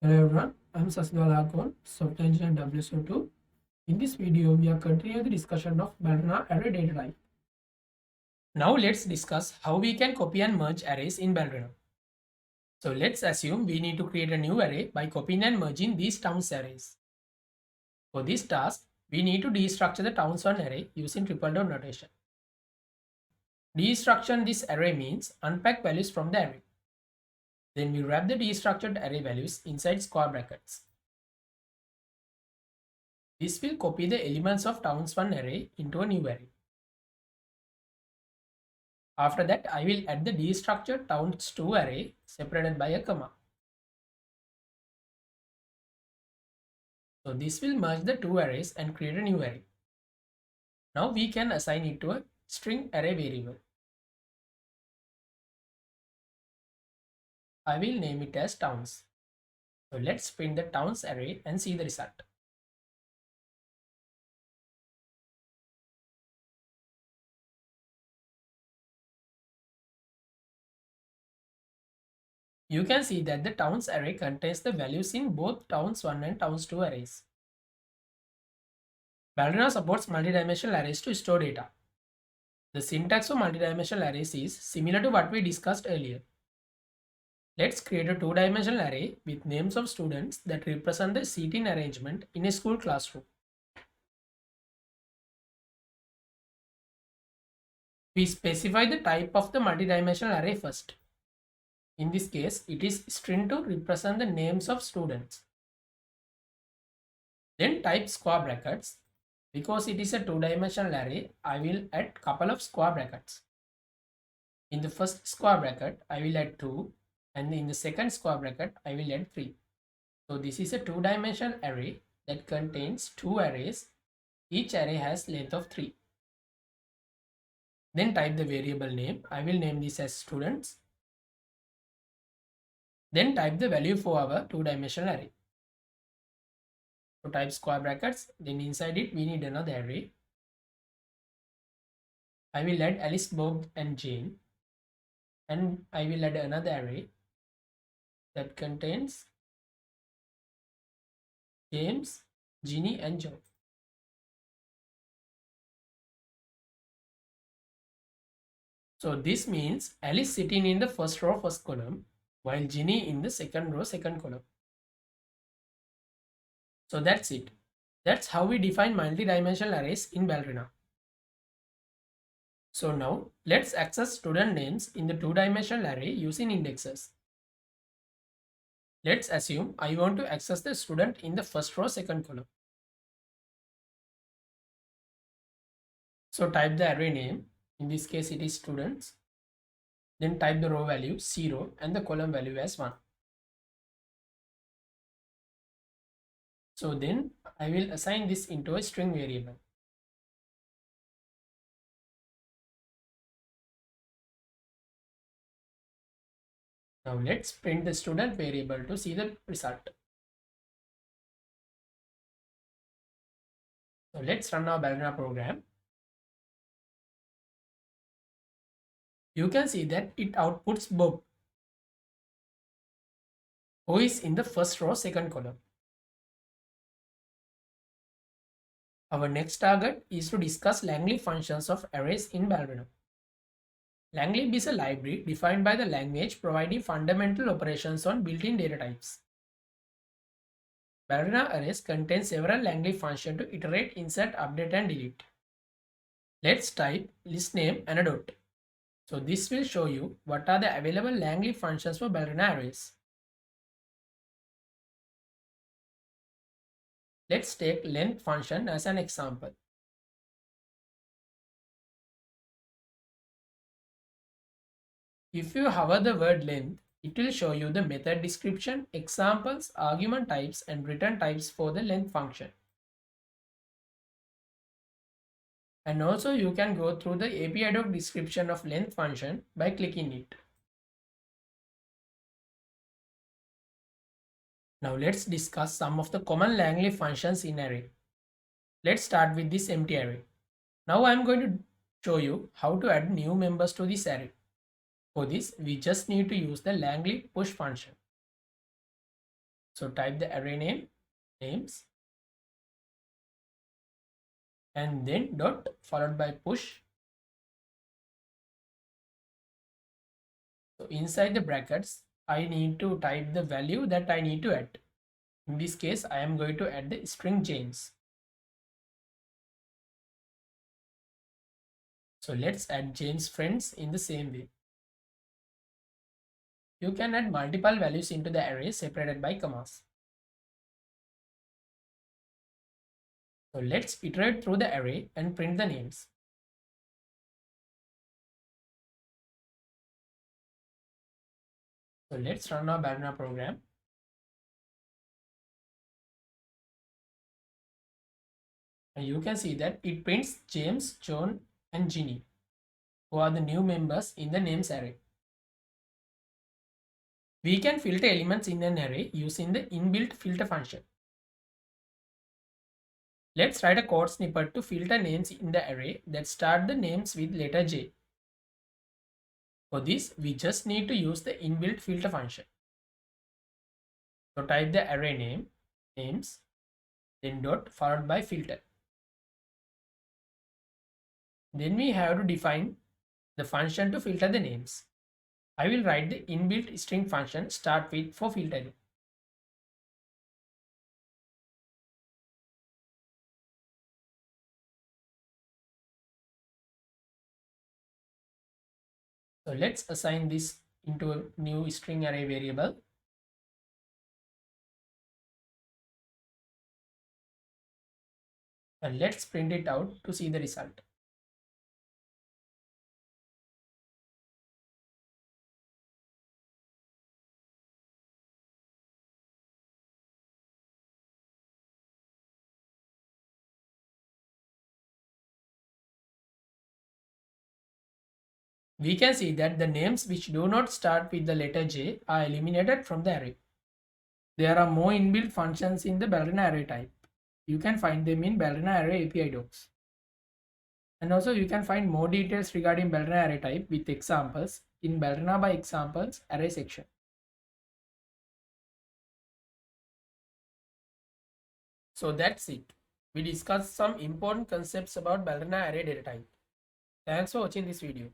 Hello everyone, I'm Sasdal Akon, Software Engineer WSO2. In this video, we are continuing the discussion of Ballerina Array data type. Now let's discuss how we can copy and merge arrays in Ballerina. So let's assume we need to create a new array by copying and merging these towns arrays. For this task, we need to destructure the towns1 array using triple dot notation. Destruction this array means unpack values from the array. Then we wrap the destructured array values inside square brackets. This will copy the elements of towns1 array into a new array. After that, I will add the destructured towns2 array separated by a comma. So this will merge the two arrays and create a new array. Now we can assign it to a string array variable. I will name it as towns. So let's print the towns array and see the result. You can see that the towns array contains the values in both towns1 and towns2 arrays. Ballerina supports multidimensional arrays to store data. The syntax for multidimensional arrays is similar to what we discussed earlier. Let's create a two-dimensional array with names of students that represent the seating arrangement in a school classroom. We specify the type of the multidimensional array first. In this case, it is string to represent the names of students. Then type square brackets. Because it is a two-dimensional array, I will add couple of square brackets. In the first square bracket, I will add 2, and in the second square bracket, I will add 3. So this is a two-dimensional array that contains two arrays. Each array has length of 3. Then type the variable name. I will name this as students. Then type the value for our two-dimensional array. So type square brackets, then inside it we need another array. I will add Alice, Bob and Jane, and I will add another array that contains James, Ginny and Joe. So this means Alice sitting in the first row first column while Ginny in the second row second column. So that's it. That's how we define multi-dimensional arrays in Ballerina. So now let's access student names in the two-dimensional array using indexes. Let's assume I want to access the student in the first row second column. So type the array name. In this case it is students. Then type the row value 0 and the column value as 1. So then I will assign this into a string variable. Now let's print the student variable to see the result. So let's run our Ballerina program. You can see that it outputs Bob, who is in the first row second column. Our next target is to discuss langlib functions of arrays in Ballerina. Langlib is a library defined by the language providing fundamental operations on built-in data types. Ballerina arrays contain several langlib functions to iterate, insert, update and delete. Let's type list name and a dot. So this will show you what are the available langlib functions for Ballerina arrays. Let's take length function as an example. If you hover the word length, it will show you the method description, examples, argument types and return types for the length function. And also you can go through the API doc description of length function by clicking it. Now let's discuss some of the common langlib functions in array. Let's start with this empty array. Now I am going to show you how to add new members to this array. For this, we just need to use the langlib push function. So type the array names, and then dot followed by push. So inside the brackets, I need to type the value that I need to add. In this case, I am going to add the string James. So let's add James friends in the same way. You can add multiple values into the array separated by commas. So let's iterate through the array and print the names. So let's run our Ballerina program. And you can see that it prints James, John, and Ginny, who are the new members in the names array. We can filter elements in an array using the inbuilt filter function. Let's write a code snippet to filter names in the array that start the names with letter J. For this, we just need to use the inbuilt filter function. So type the array names, then dot followed by filter. Then we have to define the function to filter the names. I will write the inbuilt string function start with for filtering. So let's assign this into a new string array variable. And let's print it out to see the result. We can see that the names which do not start with the letter J are eliminated from the array. There are more inbuilt functions in the Ballerina array type. You can find them in Ballerina Array API docs. And also you can find more details regarding Ballerina array type with examples in Ballerina by examples array section. So that's it. We discussed some important concepts about Ballerina array data type. Thanks for watching this video.